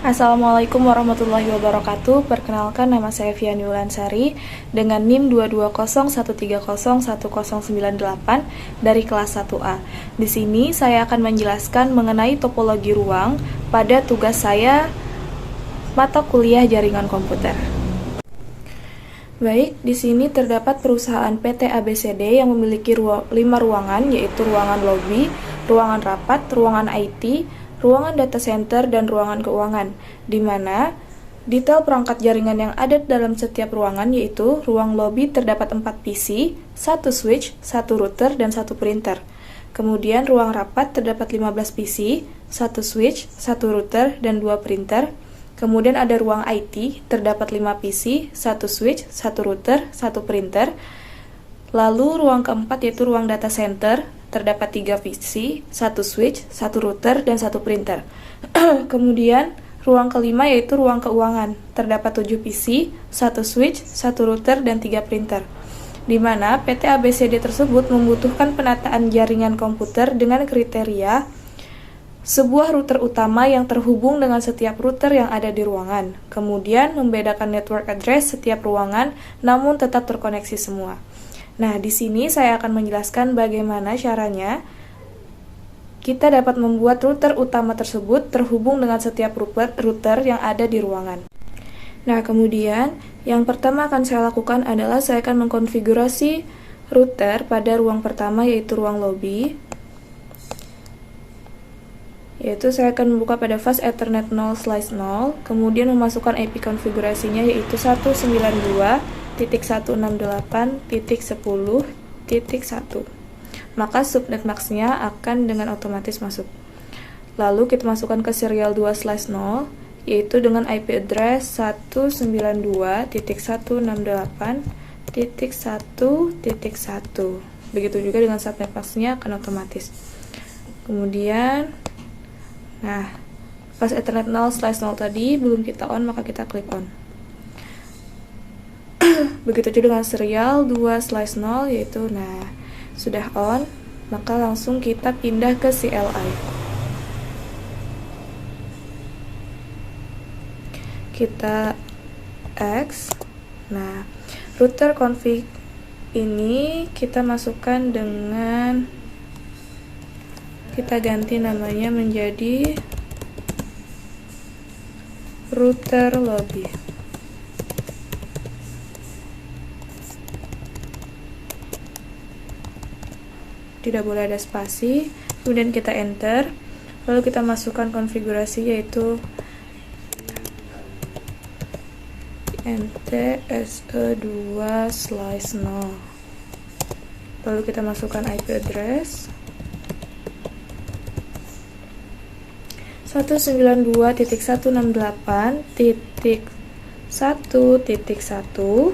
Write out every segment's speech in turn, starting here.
Assalamualaikum warahmatullahi wabarakatuh. Perkenalkan, nama saya Fiani Wulansari dengan NIM 22013010998 dari kelas 1A. Di sini saya akan menjelaskan mengenai topologi ruang pada tugas saya mata kuliah jaringan komputer. Baik, di sini terdapat perusahaan PT ABCD yang memiliki 5 ruangan, yaitu ruangan lobi, ruangan rapat, ruangan IT, ruangan data center, dan ruangan keuangan, di mana detail perangkat jaringan yang ada dalam setiap ruangan yaitu ruang lobi terdapat 4 PC, 1 switch, 1 router, dan 1 printer. Kemudian ruang rapat terdapat 15 PC, 1 switch, 1 router, dan 2 printer. Kemudian ada ruang IT, terdapat 5 PC, 1 switch, 1 router, 1 printer. Lalu ruang keempat yaitu ruang data center, terdapat 3 PC, 1 switch, 1 router, dan 1 printer. Kemudian ruang kelima yaitu ruang keuangan, terdapat 7 PC, 1 switch, 1 router, dan 3 printer. Di mana PT ABCD tersebut membutuhkan penataan jaringan komputer dengan kriteria sebuah router utama yang terhubung dengan setiap router yang ada di ruangan. Kemudian membedakan network address setiap ruangan namun tetap terkoneksi semua. Nah, di sini saya akan menjelaskan bagaimana caranya kita dapat membuat router utama tersebut terhubung dengan setiap router yang ada di ruangan. Nah, kemudian yang pertama akan saya lakukan adalah saya akan mengkonfigurasi router pada ruang pertama yaitu ruang lobby. Yaitu saya akan membuka pada fast Ethernet 0/0, kemudian memasukkan IP konfigurasinya yaitu 192.168.10.1. Maka subnet max-nya akan dengan otomatis masuk. Lalu kita masukkan ke serial 2/0 yaitu dengan IP address 192.168.1.1. Begitu juga dengan subnet max-nya akan otomatis. Kemudian fast Ethernet 0/0 tadi belum kita on, maka kita klik on. Begitu juga dengan serial 2/0 yaitu sudah on, maka langsung kita pindah ke CLI. Kita X. Router config ini kita masukkan dengan kita ganti namanya menjadi router lobby. Tidak boleh ada spasi. Kemudian kita enter. Lalu kita masukkan konfigurasi yaitu NTSE2/0. Lalu kita masukkan IP address 192.168.1.1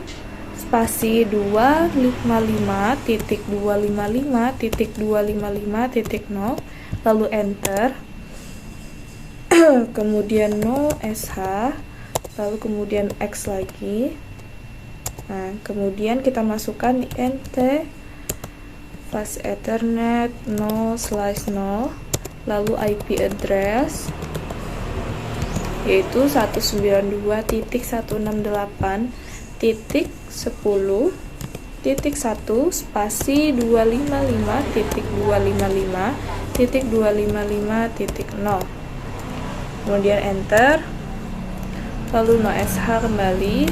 spasi 255.255.255.0 lalu enter. Kemudian no SH, lalu kemudian X lagi. Kemudian kita masukkan di NT fast Ethernet 0/0 lalu IP address yaitu 192.168.10.1 spasi 255.255.255.0. Kemudian enter, lalu no SH kembali,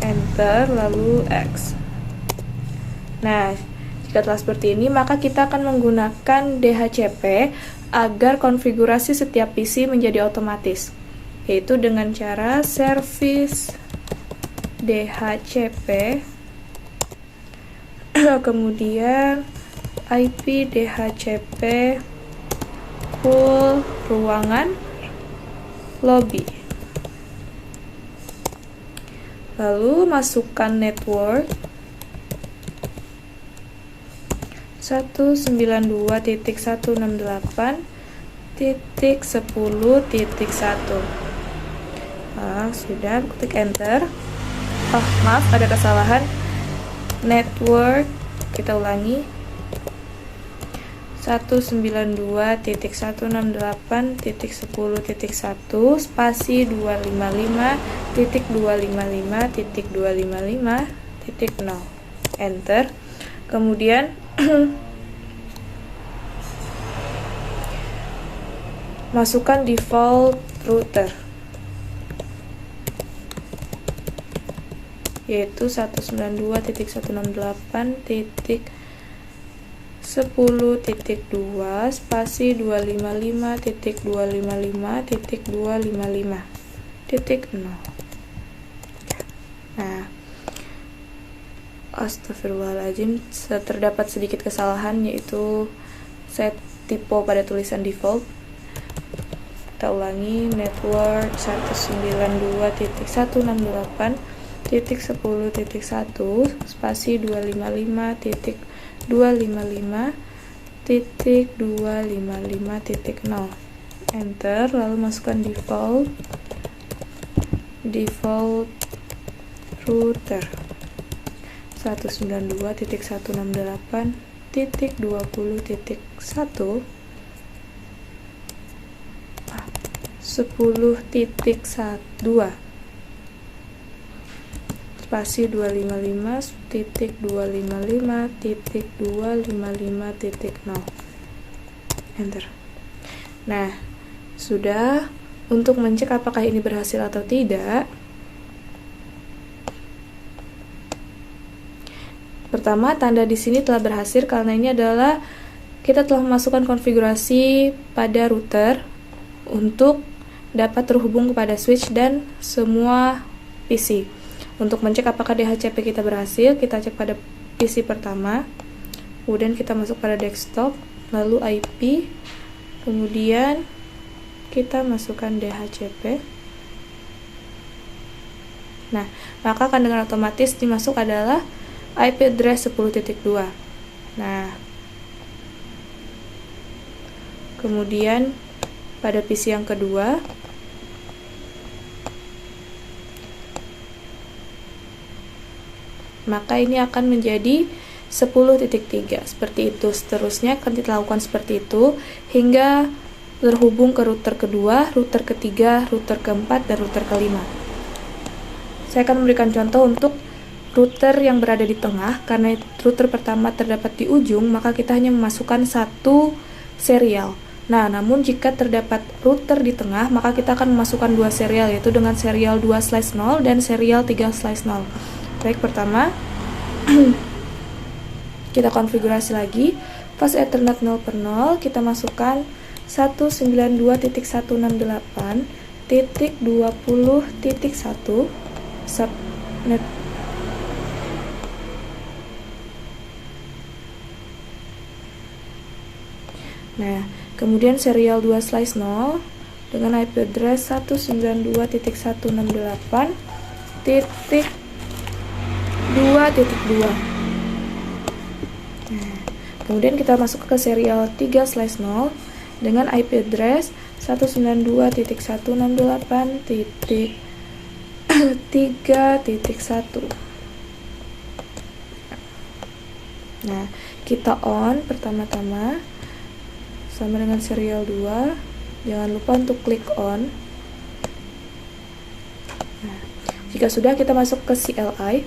enter, lalu X. Jika telah seperti ini, maka kita akan menggunakan DHCP agar konfigurasi setiap PC menjadi otomatis, yaitu dengan cara service DHCP, kemudian IP DHCP full ruangan lobby. Lalu masukkan network 192.168.10.1. Sudah, klik enter. Maaf, ada kesalahan. Network, kita ulangi. 192.168.10.1 spasi 255.255.255.0. Enter. Kemudian masukkan default router, yaitu 192.168.10.2 spasi 255.255.255.0. Nah, astagfirullahaladzim, terdapat sedikit kesalahan, yaitu saya typo pada tulisan default. Kita ulangi, network 192.168.10.1 spasi 255.255.255.0. Enter, lalu masukkan default router 192.168.20.1 10.2 spasi 255.255.255.0. Enter. Nah, sudah. Untuk mencek apakah ini berhasil atau tidak, pertama, tanda di sini telah berhasil karena ini adalah kita telah memasukkan konfigurasi pada router untuk dapat terhubung kepada switch dan semua PC. Untuk mencek apakah DHCP kita berhasil, kita cek pada PC pertama, kemudian kita masuk pada desktop, lalu IP, kemudian kita masukkan DHCP. Nah, maka akan dengan otomatis dimasuk adalah IP address 10.2. Nah, kemudian pada PC yang kedua, maka ini akan menjadi 10.3. Seperti itu. Seterusnya akan dilakukan seperti itu hingga terhubung ke router kedua, router ketiga, router keempat, dan router kelima. Saya akan memberikan contoh untuk router yang berada di tengah. Karena router pertama terdapat di ujung, maka kita hanya memasukkan satu serial. Nah, namun jika terdapat router di tengah, maka kita akan memasukkan dua serial, yaitu dengan serial 2/0 dan serial 3/0. Baik, pertama kita konfigurasi lagi. Pas Ethernet 0/0, kita masukkan 192.168.20.1 subnet. Nah, kemudian serial 2/0 dengan IP address 192.168.2.2. Nah, kemudian kita masuk ke serial 3/0 dengan IP address 192.168.3.1. Nah, kita on pertama-tama sama dengan serial 2. Jangan lupa untuk klik on. Nah, jika sudah, kita masuk ke CLI,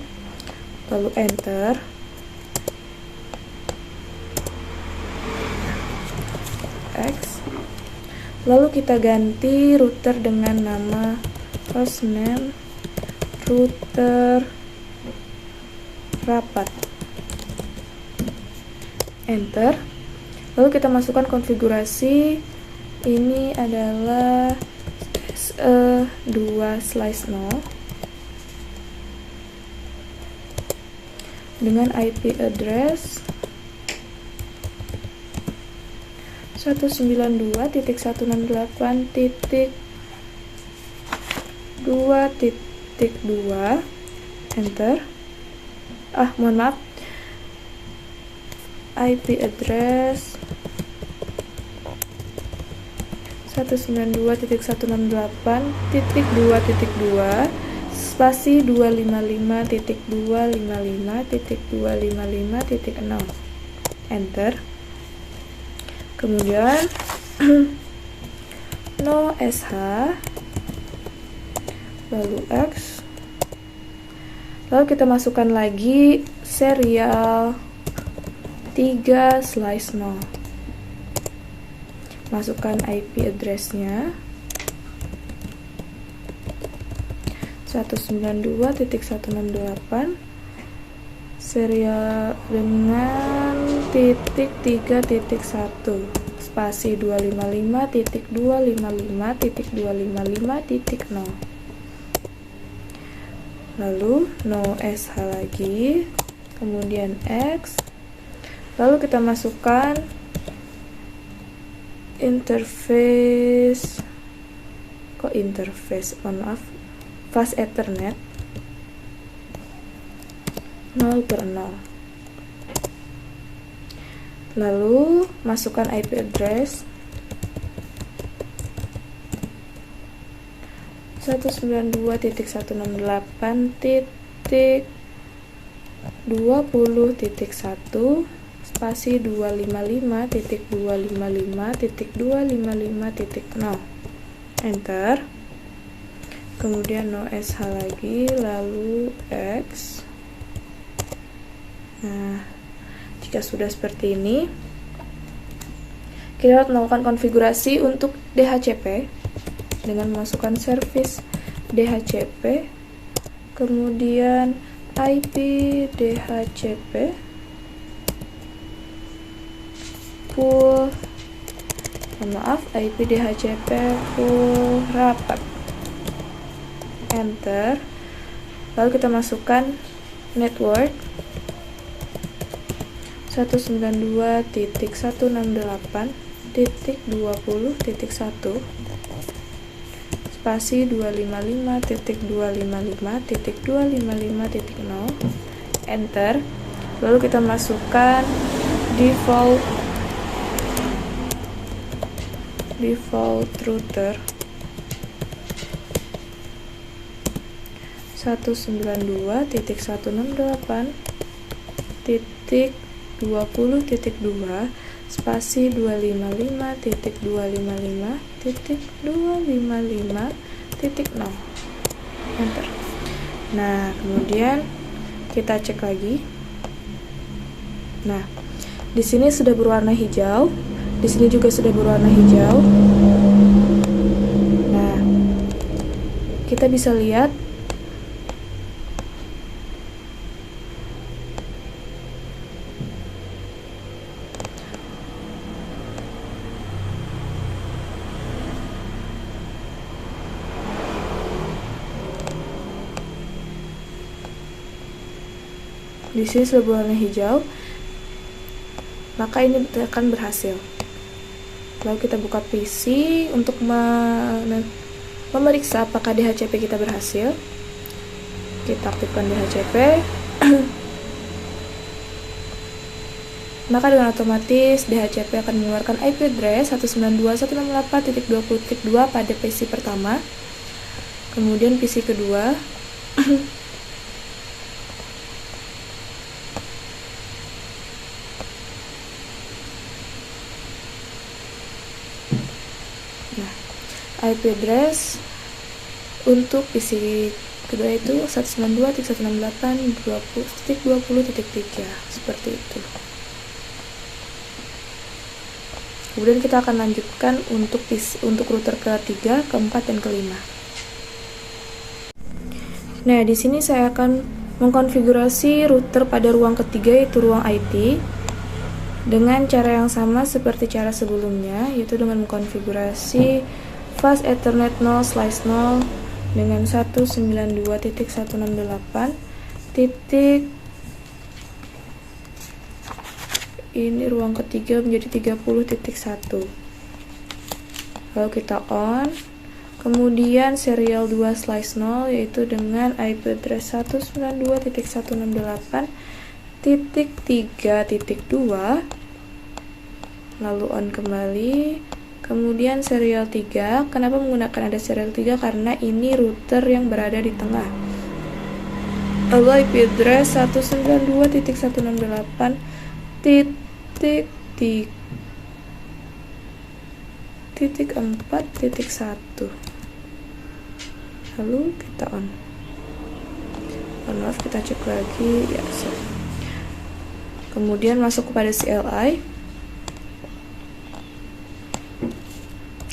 lalu enter. X. Lalu kita ganti router dengan nama hostname router rapat. Enter. Lalu kita masukkan konfigurasi. Ini adalah SE2/0 dengan IP address 192.168.2.2. Enter. Mohon maaf, IP address 192.168.2.2 spasi 255.255.255.0. Enter. Kemudian no sh, lalu x, lalu kita masukkan lagi serial 3/0. Masukkan IP address-nya 192.168 serial dengan titik 3.1 spasi 255.255.255.0. Lalu no sh lagi, kemudian x, lalu kita masukkan interface, fast ethernet 0/0. Lalu masukkan IP address 192.168.20.1 spasi 255.255.255.0. Enter. Kemudian no sh lagi, lalu x. Nah, jika sudah seperti ini, kita harus melakukan konfigurasi untuk DHCP dengan memasukkan service DHCP, kemudian IP DHCP full, IP DHCP full rapat. Enter. Lalu kita masukkan network 192.168.20.1 spasi 255.255.255.0. Enter. Lalu kita masukkan default router 192.168.20.2 spasi 255.255.255.0. Enter. Nah, kemudian kita cek lagi. Nah, di sini sudah berwarna hijau, di sini juga sudah berwarna hijau. Nah, kita bisa lihat di sini sudah berwarna hijau, maka ini akan berhasil. Lalu kita buka PC untuk memeriksa apakah DHCP kita berhasil. Kita aktifkan DHCP. Maka dengan otomatis DHCP akan mengeluarkan IP address 192.168.20.2 pada PC pertama. Kemudian PC kedua IP address untuk PC kedua itu 192.168.20.3 seperti itu. Kemudian kita akan lanjutkan untuk router ketiga, keempat, dan kelima. Nah, di sini saya akan mengkonfigurasi router pada ruang ketiga, yaitu ruang IT, dengan cara yang sama seperti cara sebelumnya, yaitu dengan mengkonfigurasi fast ethernet 0/0 dengan 192.168. Ini ruang ketiga menjadi 30.1. Lalu kita on. Kemudian serial 2/0 yaitu dengan IP address 192.168.3.2. Lalu on kembali. Kemudian serial 3. Kenapa menggunakan ada serial 3? Karena ini router yang berada di tengah. Lalu IP address 192.168.3 1.4.1. Lalu kita on. Maaf, kita cek lagi ya. Kemudian masuk kepada CLI,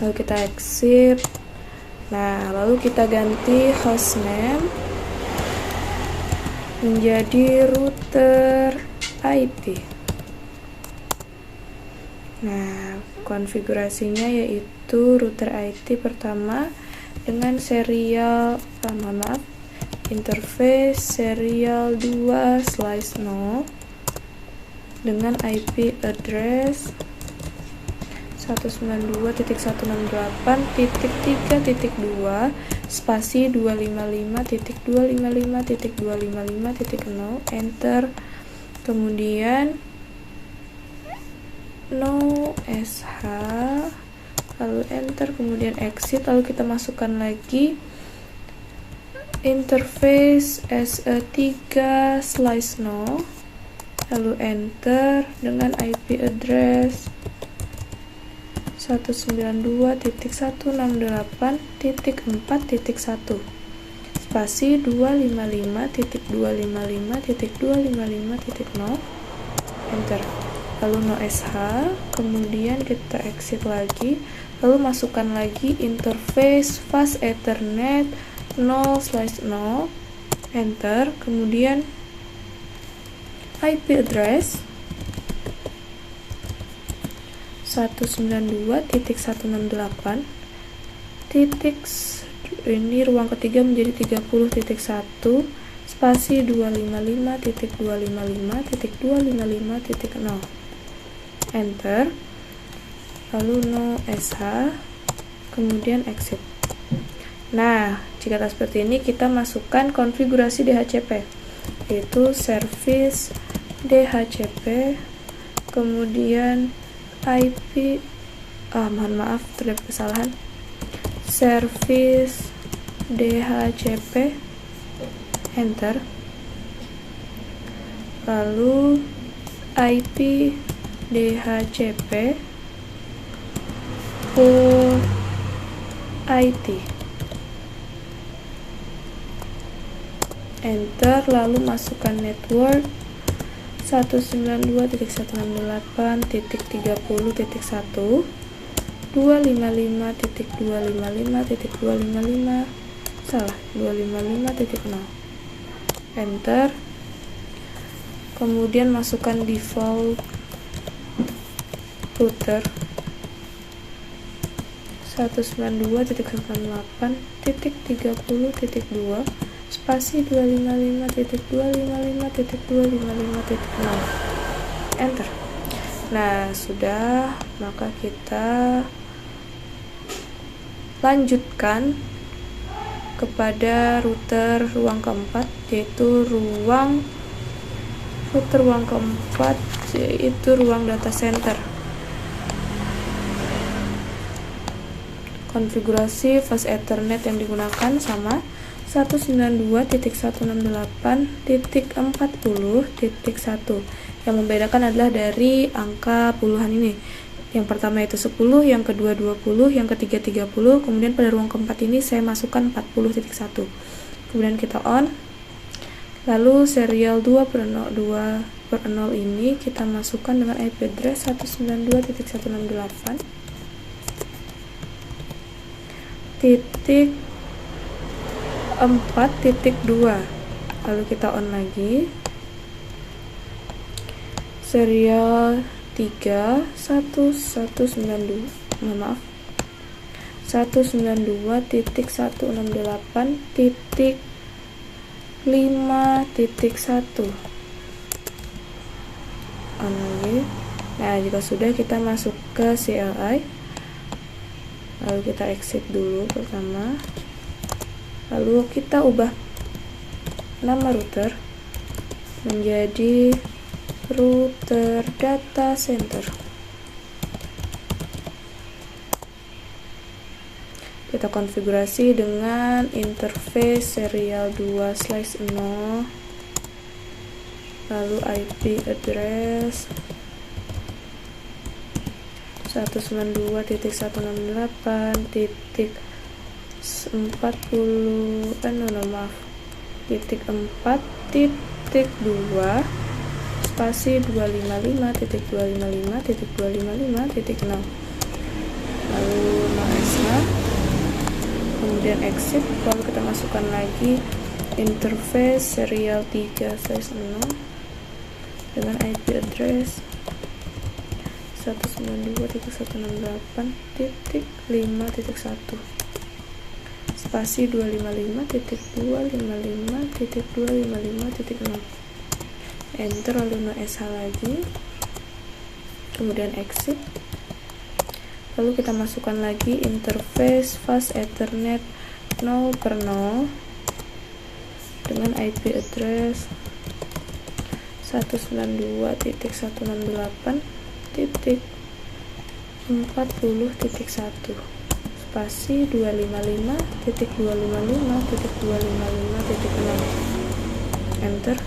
lalu kita exit. Nah, lalu kita ganti hostname menjadi router IT. Nah, konfigurasinya yaitu router IT pertama dengan serial interface serial 2/0 dengan IP address 192.168.3.2 spasi 255.255.255.0, enter. Kemudian no sh, lalu enter, kemudian exit, lalu kita masukkan lagi interface SE3/0, lalu enter dengan IP address 192.168.4.1 spasi 255.255.255.0, enter, lalu no sh, kemudian kita exit lagi, lalu masukkan lagi interface fast ethernet 0/0, enter, kemudian IP address 192.168 ini ruang ketiga menjadi 30.1 spasi 255.255.255.0, enter, lalu no sh, kemudian exit. Nah, jika tak seperti ini, kita masukkan konfigurasi DHCP, yaitu service DHCP, kemudian IP, mohon maaf terdapat kesalahan, service DHCP, enter, lalu IP DHCP full IT, enter, lalu masukkan network 192.168.30.1 255.255.255, salah, 255.0, enter, kemudian masukkan default router 192.168.30.2 spasi 255.255.255.0, enter. Nah, sudah, maka kita lanjutkan kepada router ruang keempat, yaitu router ruang keempat yaitu ruang data center. Konfigurasi fast ethernet yang digunakan sama 192.168.40.1. Yang membedakan adalah dari angka puluhan ini. Yang pertama itu 10, yang kedua 20, yang ketiga 30, kemudian pada ruang keempat ini saya masukkan 40.1. Kemudian kita on. Lalu serial 2/0 ini kita masukkan dengan IP address 192.168.4.2. Lalu kita on lagi. Serial 192.168.5.1 on lagi. Nah, jika sudah, kita masuk ke CLI, lalu kita exit dulu pertama, lalu kita ubah nama router menjadi router data center. Kita konfigurasi dengan interface serial 2/0, lalu IP address 192.168.4 spasi 255.255.255.0, lalu no-SH, kemudian exit. Lalu kita masukkan lagi interface serial 3/0 dengan IP address 192.168.5.1 spasi 255.255.255.0, enter, lalu no-SH lagi, kemudian exit. Lalu kita masukkan lagi interface fast ethernet 0/0 dengan IP address 192.168.40.1 spasi 255.255.255.0, enter.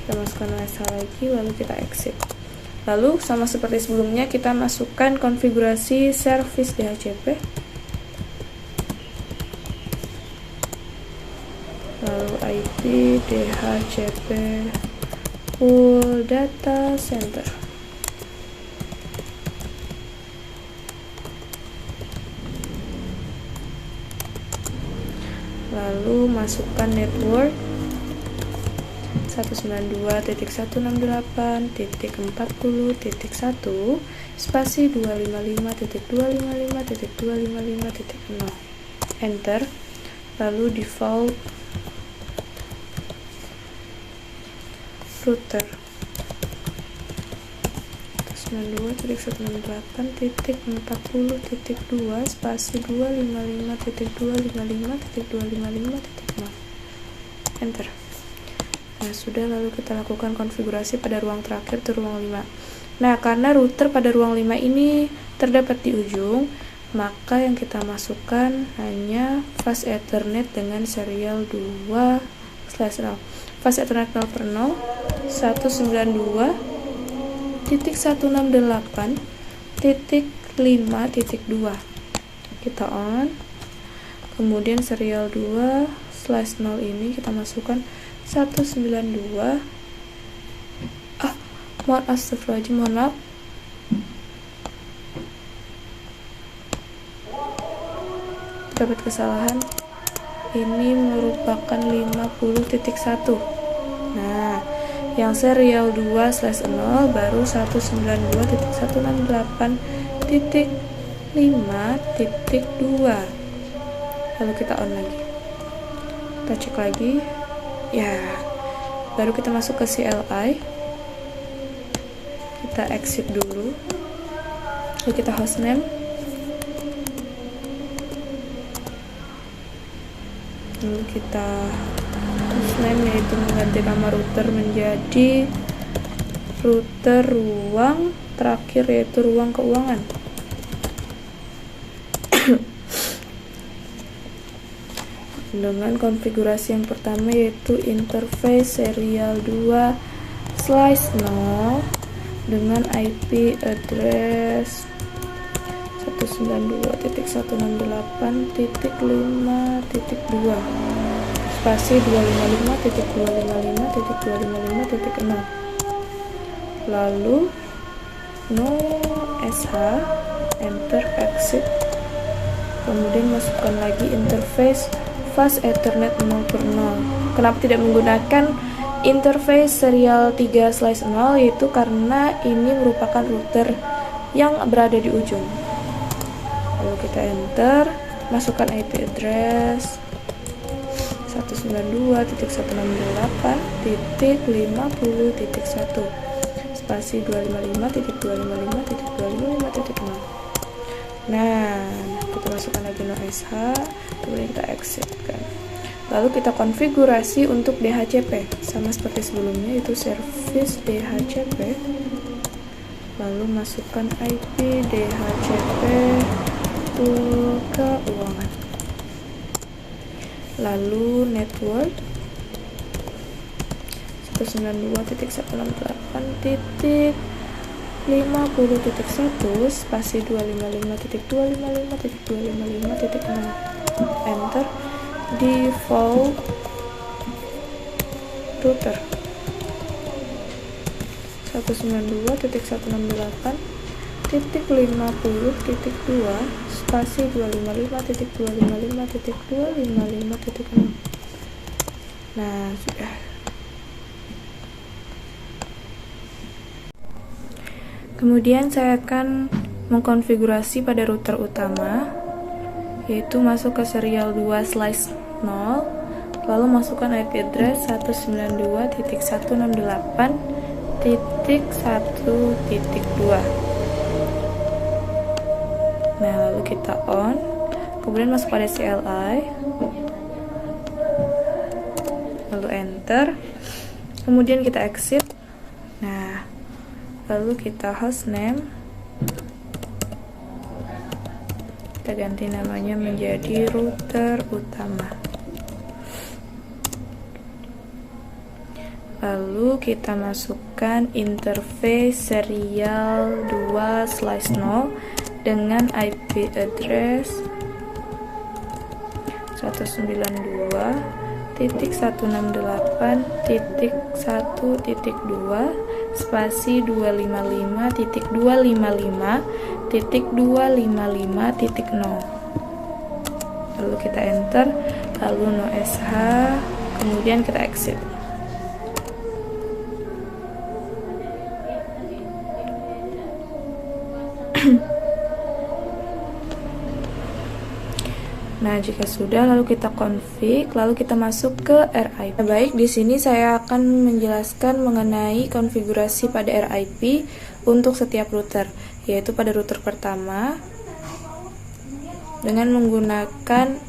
Kita masukkan no-SH lagi, lalu kita exit. Lalu sama seperti sebelumnya, kita masukkan konfigurasi service DHCP, lalu IP DHCP full data center, lalu masukkan network 192.168.40.1 spasi 255.255.255.0, enter. Lalu default router 192.168.40.2 spasi 255.255.255.0, enter. Nah, sudah. Lalu kita lakukan konfigurasi pada ruang terakhir, itu ruang 5. Nah, karena router pada ruang 5 ini terdapat di ujung, maka yang kita masukkan hanya fast ethernet dengan serial 2/0. Fast ethernet 0/0 192.168.5.2 kita on, kemudian serial 2/0 ini kita masukkan 192. Mohon maaf, dapat kesalahan, ini merupakan 50.1. Nah, yang serial 2/0 baru 192.168.5.2. lalu kita on lagi, kita cek lagi ya, baru kita masuk ke CLI, kita exit dulu, lalu kita hostname, lalu kita hostname yaitu mengganti nama router menjadi router ruang terakhir yaitu ruang keuangan. Dengan konfigurasi yang pertama yaitu interface serial 2/0 dengan IP address 192.168.5.2 spasi 255.255.255.0, lalu no-SH, enter, exit, kemudian masukkan lagi interface fast ethernet 0/0. Kenapa tidak menggunakan interface serial 3/0? Yaitu karena ini merupakan router yang berada di ujung. Lalu kita enter, masukkan IP address 192.168.50.1 spasi 255.255.255.0. Nah, kita masukkan lagi no-SH, kemudian kita exit kan. Lalu kita konfigurasi untuk DHCP sama seperti sebelumnya, itu service DHCP, lalu masukkan IP DHCP full keuangan, lalu network 192.168.40.2 50.1 spasi 255.255.255.0 enter. Default router 192.168.50.2 spasi 255.255.255.0. Nah, sudah. Kemudian saya akan mengkonfigurasi pada router utama, yaitu masuk ke serial 2/0, lalu masukkan IP address 192.168.1.2. Nah, lalu kita on, kemudian masuk pada CLI, lalu enter, kemudian kita exit. Nah, lalu kita hostname, kita ganti namanya menjadi router utama. Lalu kita masukkan interface serial 2/0 dengan IP address 192.168.1.2 spasi 255.255.255.0. Lalu kita enter, lalu no sh, kemudian kita exit. Nah, jika sudah, lalu kita config, lalu kita masuk ke RIP. Baik, di sini saya akan menjelaskan mengenai konfigurasi pada RIP untuk setiap router, yaitu pada router pertama dengan menggunakan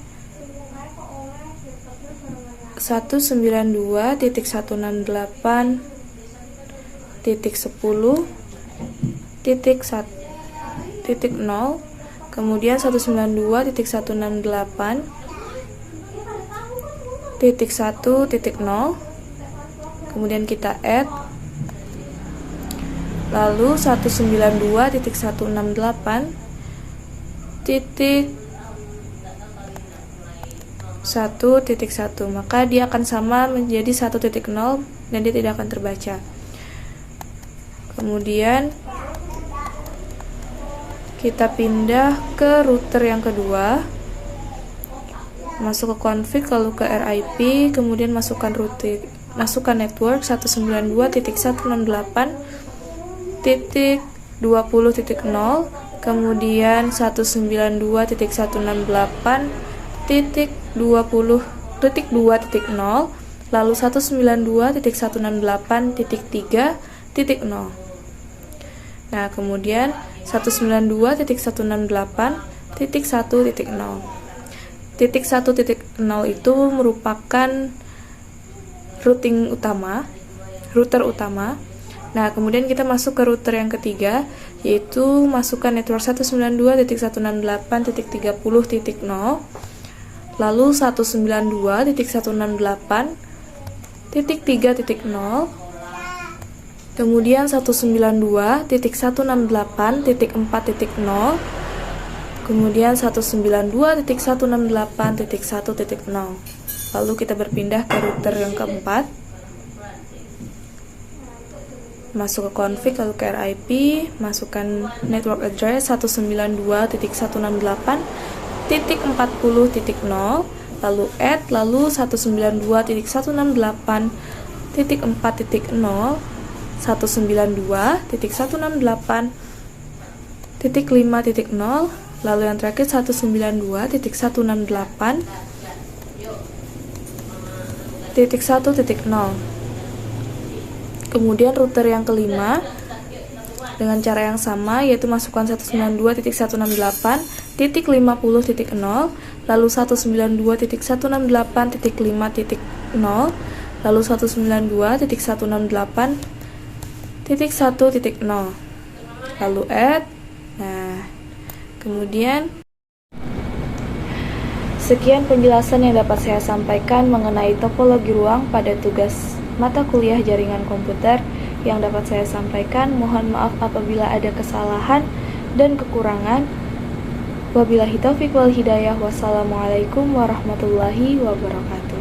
192.168.10.0, kemudian 192.168.1.0, kemudian kita add, lalu 192.168.1.1, maka dia akan sama menjadi 1.0 dan dia tidak akan terbaca. Kemudian kita pindah ke router yang kedua, masuk ke config, lalu ke RIP, kemudian masukkan network 192.168.20.0, kemudian 192.168.20.2.0, lalu 192.168.3.0. Nah, kemudian 192.168.1.0. Titik 1.0 itu merupakan router utama. Nah, kemudian kita masuk ke router yang ketiga, yaitu masukkan network 192.168.30.0, lalu 192.168.3.0, kemudian 192.168.4.0, kemudian 192.168.1.0. Lalu kita berpindah ke router yang keempat, masuk ke config, lalu ke RIP, masukkan network address 192.168.40.0, lalu add, lalu 192.168.4.0, 192.168.5.0, lalu yang terakhir 192.168.1.0. Kemudian router yang kelima dengan cara yang sama, yaitu masukkan 192.168.50.0, lalu 192.168.5.0, lalu 192.168.1.0, lalu add. Nah, kemudian sekian penjelasan yang dapat saya sampaikan mengenai topologi ruang pada tugas mata kuliah jaringan komputer yang dapat saya sampaikan. Mohon maaf apabila ada kesalahan dan kekurangan. Wabillahi taufiq wal hidayah. Wassalamualaikum warahmatullahi wabarakatuh.